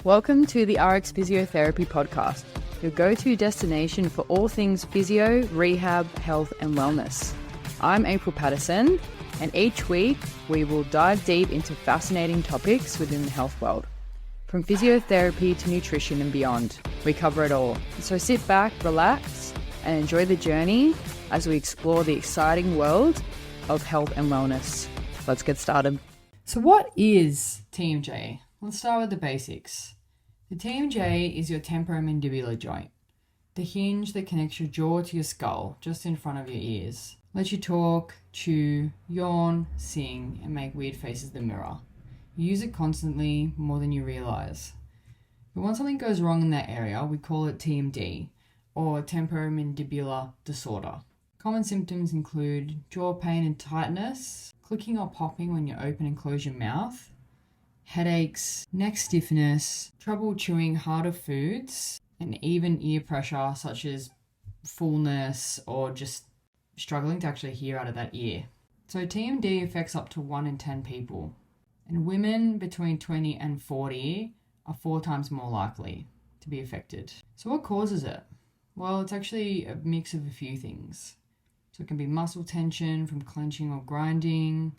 Welcome to the RX Physiotherapy podcast, your go-to destination for all things physio, rehab, health and wellness. I'm April Patterson, and each week we will dive deep into fascinating topics within the health world. From physiotherapy to nutrition and beyond, we cover it all. So sit back, relax, and enjoy the journey as we explore the exciting world of health and wellness. Let's get started. So what is TMJ? Let's start with the basics. The TMJ is your temporomandibular joint, the hinge that connects your jaw to your skull, just in front of your ears. Lets you talk, chew, yawn, sing, and make weird faces in the mirror. You use it constantly, more than you realize. But when something goes wrong in that area, we call it TMD, or temporomandibular disorder. Common symptoms include jaw pain and tightness, clicking or popping when you open and close your mouth, headaches, neck stiffness, trouble chewing harder foods, and even ear pressure such as fullness or just struggling to actually hear out of that ear. So TMD affects up to 1 in 10 people, and women between 20 and 40 are 4 times more likely to be affected. So what causes it? Well, it's actually a mix of a few things. So it can be muscle tension from clenching or grinding,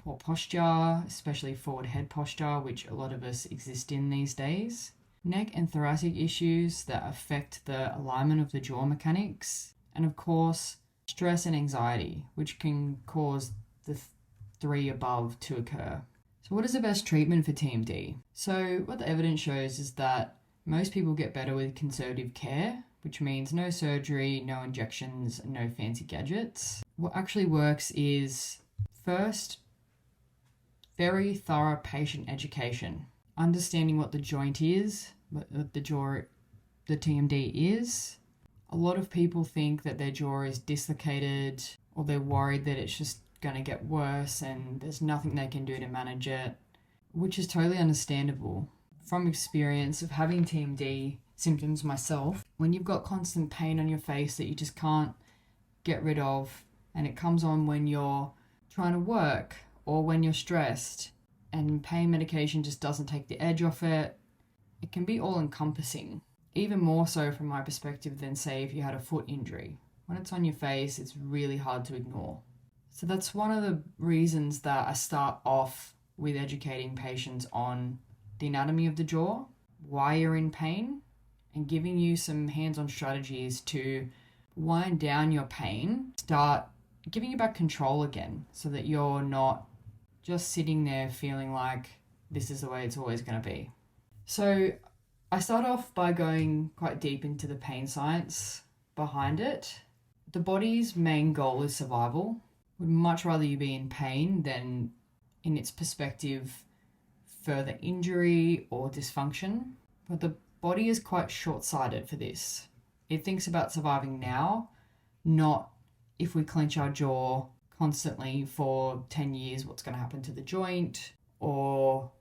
poor posture, especially forward head posture, which a lot of us exist in these days, neck and thoracic issues that affect the alignment of the jaw mechanics, and of course, stress and anxiety, which can cause the 3 above to occur. So what is the best treatment for TMD? So what the evidence shows is that most people get better with conservative care, which means no surgery, no injections, and no fancy gadgets. What actually works is, first, very thorough patient education. Understanding what the joint is, what the TMD is. A lot of people think that their jaw is dislocated, or they're worried that it's just going to get worse and there's nothing they can do to manage it, which is totally understandable. From experience of having TMD symptoms myself, when you've got constant pain on your face that you just can't get rid of, and it comes on when you're trying to work or when you're stressed, and pain medication just doesn't take the edge off it, it can be all-encompassing. Even more so from my perspective than, say, if you had a foot injury. When it's on your face, it's really hard to ignore. So that's one of the reasons that I start off with educating patients on the anatomy of the jaw, why you're in pain, and giving you some hands-on strategies to wind down your pain, start giving you back control again, so that you're not just sitting there feeling like this is the way it's always going to be. So I start off by going quite deep into the pain science behind it. The body's main goal is survival. Would much rather you be in pain than, in its perspective, further injury or dysfunction. But the body is quite short-sighted for this. It thinks about surviving now, not if we clench our jaw constantly for 10 years, what's going to happen to the joint, or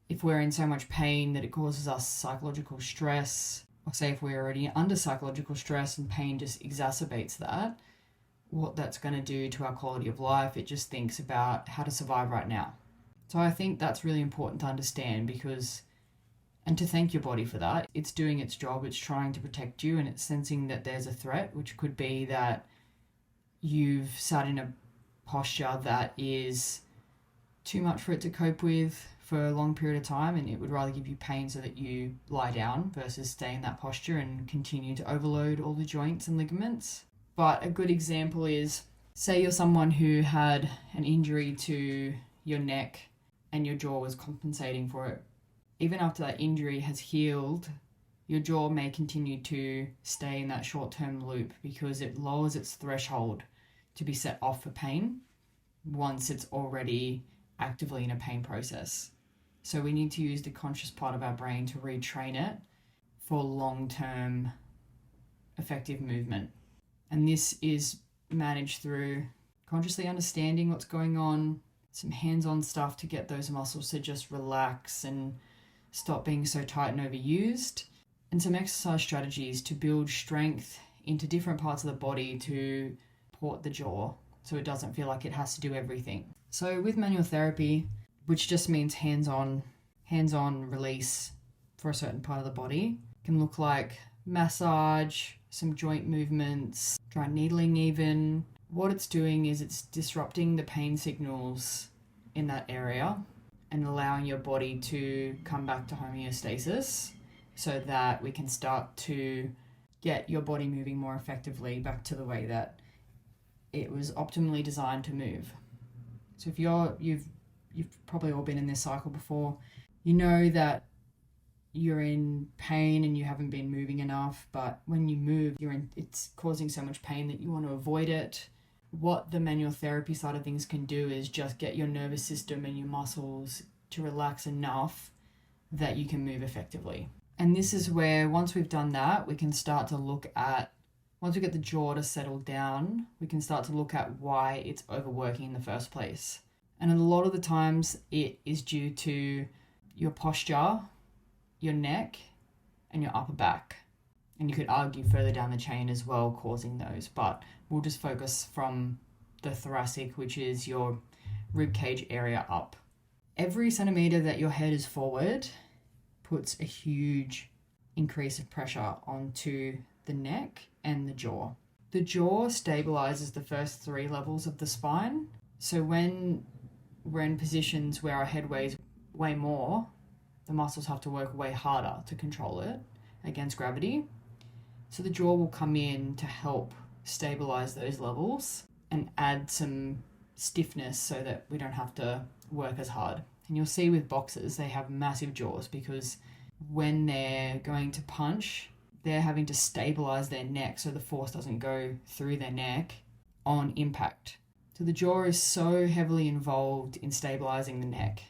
if we're in so much pain that it causes us psychological stress, or say if we're already under psychological stress and pain just exacerbates that, what that's going to do to our quality of life. It just thinks about how to survive right now. So I think that's really important to understand, because, and to thank your body for that. It's doing its job, it's trying to protect you, and it's sensing that there's a threat, which could be that you've sat in a posture that is too much for it to cope with for a long period of time, and it would rather give you pain so that you lie down versus stay in that posture and continue to overload all the joints and ligaments. But a good example is, say you're someone who had an injury to your neck and your jaw was compensating for it. Even after that injury has healed, your jaw may continue to stay in that short-term loop because it lowers its threshold to be set off for pain once it's already actively in a pain process. So we need to use the conscious part of our brain to retrain it for long-term effective movement. And this is managed through consciously understanding what's going on, some hands-on stuff to get those muscles to just relax and stop being so tight and overused, and some exercise strategies to build strength into different parts of the body to support the jaw so it doesn't feel like it has to do everything. So with manual therapy, which just means hands-on release for a certain part of the body. It can look like massage, some joint movements, dry needling even. What it's doing is it's disrupting the pain signals in that area and allowing your body to come back to homeostasis so that we can start to get your body moving more effectively back to the way that it was optimally designed to move. So if you've probably all been in this cycle before, you know that you're in pain and you haven't been moving enough, but when you move, it's causing so much pain that you want to avoid it. What the manual therapy side of things can do is just get your nervous system and your muscles to relax enough that you can move effectively. And this is where, once we've done that, we can start to look at, once we get the jaw to settle down, we can start to look at why it's overworking in the first place. And a lot of the times it is due to your posture, your neck, and your upper back. And you could argue further down the chain as well, causing those, but we'll just focus from the thoracic, which is your rib cage area up. Every centimeter that your head is forward puts a huge increase of pressure onto the neck and the jaw. The jaw stabilizes the first 3 levels of the spine. So when we're in positions where our head weighs way more, the muscles have to work way harder to control it against gravity. So the jaw will come in to help stabilize those levels and add some stiffness so that we don't have to work as hard. And you'll see with boxers, they have massive jaws because when they're going to punch, they're having to stabilize their neck so the force doesn't go through their neck on impact. So the jaw is so heavily involved in stabilizing the neck.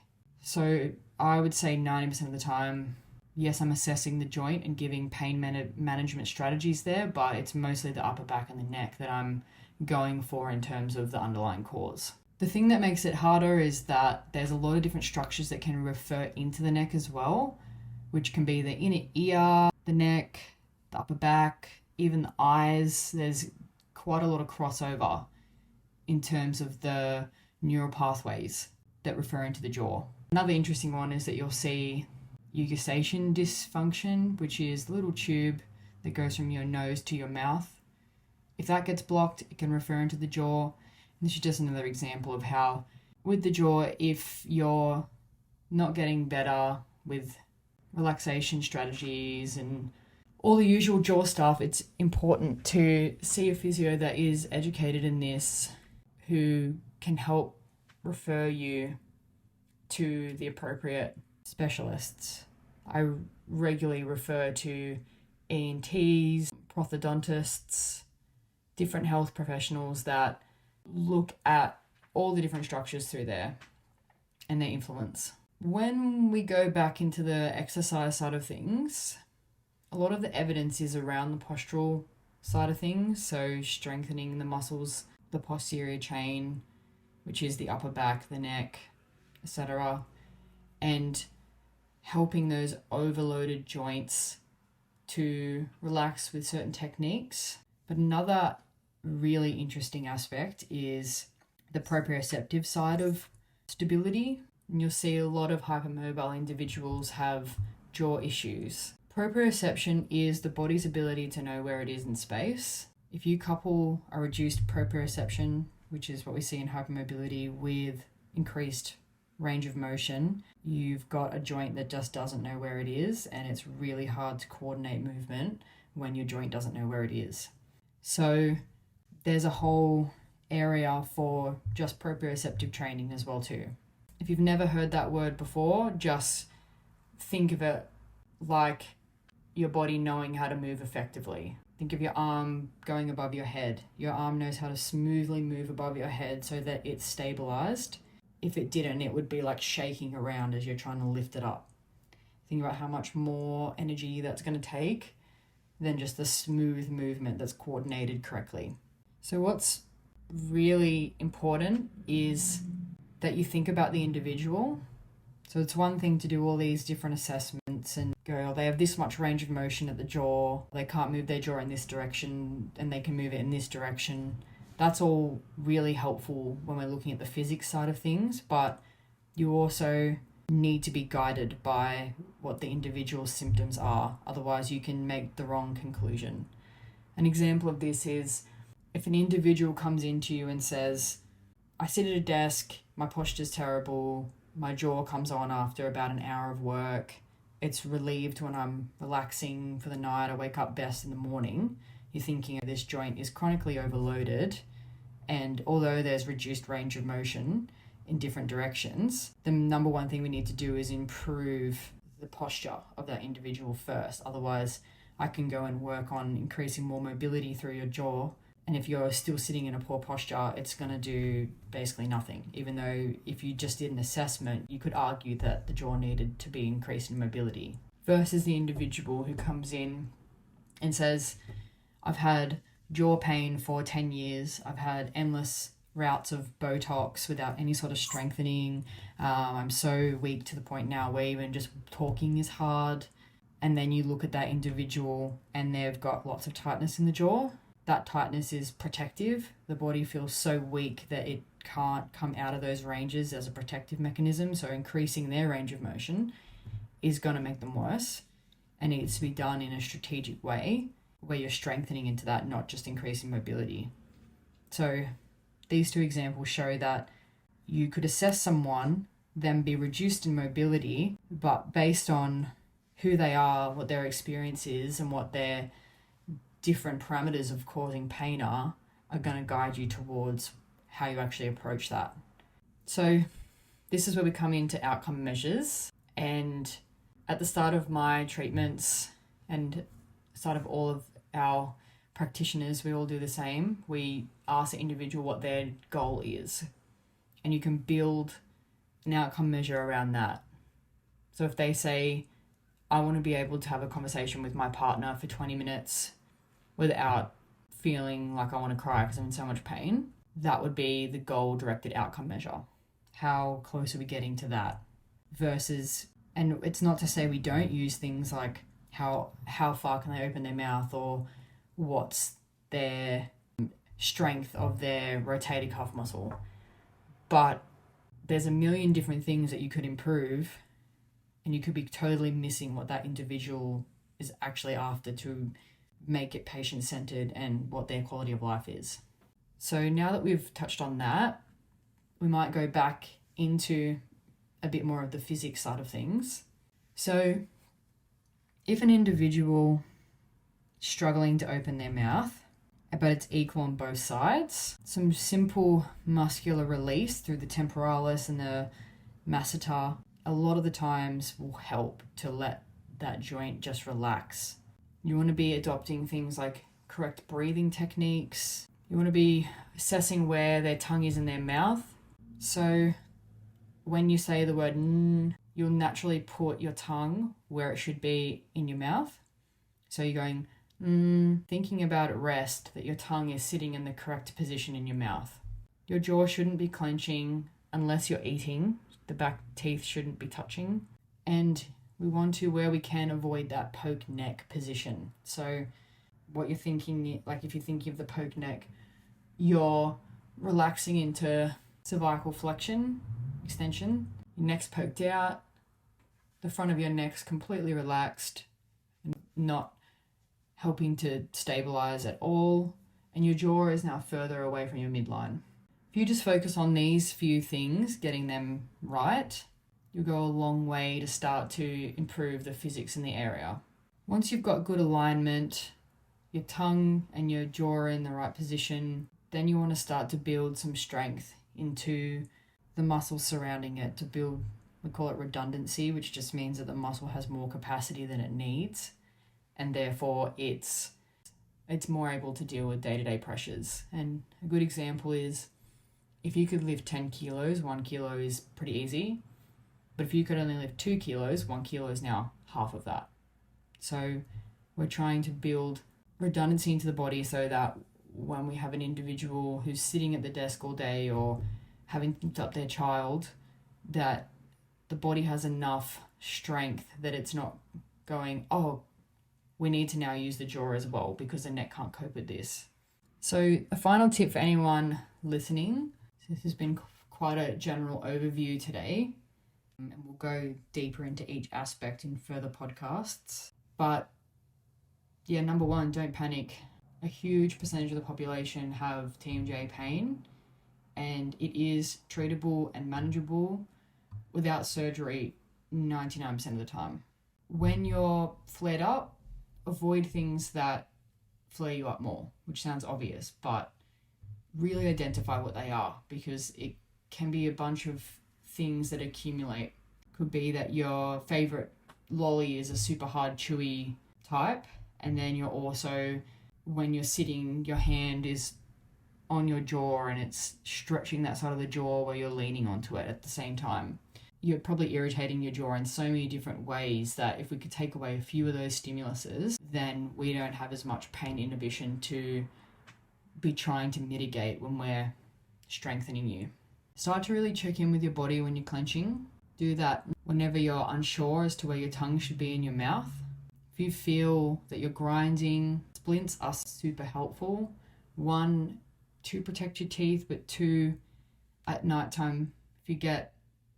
So I would say 90% of the time, yes, I'm assessing the joint and giving pain management strategies there, but it's mostly the upper back and the neck that I'm going for in terms of the underlying cause. The thing that makes it harder is that there's a lot of different structures that can refer into the neck as well, which can be the inner ear, the neck, the upper back, even the eyes. There's quite a lot of crossover in terms of the neural pathways that refer into the jaw. Another interesting one is that you'll see eustachian dysfunction, which is the little tube that goes from your nose to your mouth. If that gets blocked, it can refer into the jaw. And this is just another example of how with the jaw, if you're not getting better with relaxation strategies and all the usual jaw stuff, it's important to see a physio that is educated in this, who can help refer you to the appropriate specialists. I regularly refer to ENTs, orthodontists, different health professionals that look at all the different structures through there and their influence. When we go back into the exercise side of things, a lot of the evidence is around the postural side of things, so strengthening the muscles, the posterior chain, which is the upper back, the neck, etc., and helping those overloaded joints to relax with certain techniques. But another really interesting aspect is the proprioceptive side of stability. And you'll see a lot of hypermobile individuals have jaw issues. Proprioception is the body's ability to know where it is in space. If you couple a reduced proprioception, which is what we see in hypermobility, with increased range of motion, you've got a joint that just doesn't know where it is, and it's really hard to coordinate movement when your joint doesn't know where it is. So there's a whole area for just proprioceptive training as well too. If you've never heard that word before, just think of it like your body knowing how to move effectively. Think of your arm going above your head. Your arm knows how to smoothly move above your head so that it's stabilized. If it didn't, it would be like shaking around as you're trying to lift it up. Think about how much more energy that's going to take than just the smooth movement that's coordinated correctly. So what's really important is that you think about the individual. So it's one thing to do all these different assessments and go, oh, they have this much range of motion at the jaw, they can't move their jaw in this direction and they can move it in this direction. That's all really helpful when we're looking at the physics side of things, but you also need to be guided by what the individual symptoms are. Otherwise, you can make the wrong conclusion. An example of this is if an individual comes into you and says, I sit at a desk, my posture's terrible, my jaw comes on after about an hour of work, it's relieved when I'm relaxing for the night, I wake up best in the morning. You're thinking this joint is chronically overloaded, and although there's reduced range of motion in different directions, the number one thing we need to do is improve the posture of that individual first. Otherwise, I can go and work on increasing more mobility through your jaw, and if you're still sitting in a poor posture, it's going to do basically nothing. Even though if you just did an assessment, you could argue that the jaw needed to be increased in mobility. Versus the individual who comes in and says, I've had jaw pain for 10 years, I've had endless routes of Botox without any sort of strengthening, I'm so weak to the point now where even just talking is hard. And then you look at that individual and they've got lots of tightness in the jaw. That tightness is protective. The body feels so weak that it can't come out of those ranges as a protective mechanism. So increasing their range of motion is going to make them worse, and it needs to be done in a strategic way where you're strengthening into that, not just increasing mobility. So these two examples show that you could assess someone, then be reduced in mobility, but based on who they are, what their experience is, and what their different parameters of causing pain are going to guide you towards how you actually approach that. So this is where we come into outcome measures. And at the start of my treatments and start of all of our practitioners, we all do the same. We ask the individual what their goal is, and you can build an outcome measure around that. So if they say, I want to be able to have a conversation with my partner for 20 minutes without feeling like I want to cry because I'm in so much pain, that would be the goal-directed outcome measure. How close are we getting to that? Versus, and it's not to say we don't use things like how far can they open their mouth, or what's their strength of their rotator cuff muscle. But there's a million different things that you could improve, and you could be totally missing what that individual is actually after to make it patient-centered and what their quality of life is. So now that we've touched on that, we might go back into a bit more of the physics side of things. So if an individual is struggling to open their mouth, but it's equal on both sides, some simple muscular release through the temporalis and the masseter a lot of the times will help to let that joint just relax. You want to be adopting things like correct breathing techniques. You want to be assessing where their tongue is in their mouth. So when you say the word you'll naturally put your tongue where it should be in your mouth. So you're going thinking about at rest that your tongue is sitting in the correct position in your mouth. Your jaw shouldn't be clenching unless you're eating. The back teeth shouldn't be touching. And we want to, where we can, avoid that poke neck position. So what you're thinking, like if you're thinking of the poke neck, you're relaxing into cervical flexion, extension. Your neck's poked out. The front of your neck's completely relaxed, not helping to stabilize at all. And your jaw is now further away from your midline. If you just focus on these few things, getting them right, you'll go a long way to start to improve the physics in the area. Once you've got good alignment, your tongue and your jaw are in the right position, then you want to start to build some strength into the muscles surrounding it to build, we call it redundancy, which just means that the muscle has more capacity than it needs, and therefore it's more able to deal with day-to-day pressures. And a good example is if you could lift 10 kilos, 1 kilo is pretty easy. But if you could only lift 2 kilos, 1 kilo is now half of that. So we're trying to build redundancy into the body so that when we have an individual who's sitting at the desk all day or having picked up their child, that the body has enough strength that it's not going, oh, we need to now use the jaw as well because the neck can't cope with this. So a final tip for anyone listening, this has been quite a general overview today, And we'll go deeper into each aspect in further podcasts. But yeah, number one, don't panic. A huge percentage of the population have TMJ pain, and it is treatable and manageable without surgery 99% of the time. When you're flared up, avoid things that flare you up more, which sounds obvious, but really identify what they are, because it can be a bunch of things that accumulate. Could be that your favorite lolly is a super hard chewy type, and then you're also, when you're sitting, your hand is on your jaw and it's stretching that side of the jaw where you're leaning onto it at the same time. You're probably irritating your jaw in so many different ways that if we could take away a few of those stimuluses, then we don't have as much pain inhibition to be trying to mitigate when we're strengthening you. Start to really check in with your body when you're clenching. Do that whenever you're unsure as to where your tongue should be in your mouth. If you feel that you're grinding, splints are super helpful. One, to protect your teeth, but two, at nighttime, if you get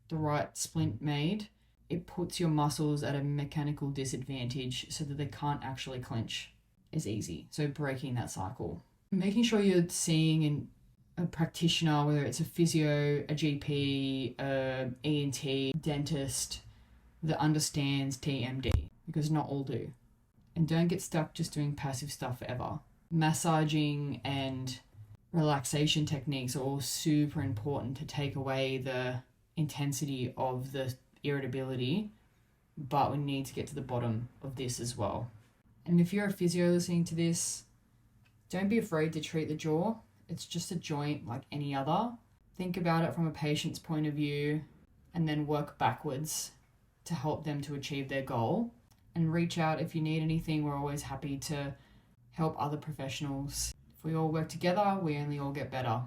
the right splint made, it puts your muscles at a mechanical disadvantage so that they can't actually clench as easy. So breaking that cycle. Making sure you're seeing a practitioner, whether it's a physio, a GP, a ENT, dentist, that understands TMD, because not all do. And don't get stuck just doing passive stuff forever. Massaging and relaxation techniques are all super important to take away the intensity of the irritability, but we need to get to the bottom of this as well. And if you're a physio listening to this, don't be afraid to treat the jaw. It's just a joint like any other. Think about it from a patient's point of view and then work backwards to help them to achieve their goal. And reach out if you need anything. We're always happy to help other professionals. If we all work together, we only all get better.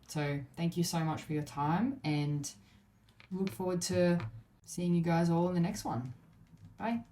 So thank you so much for your time, and look forward to seeing you guys all in the next one. Bye.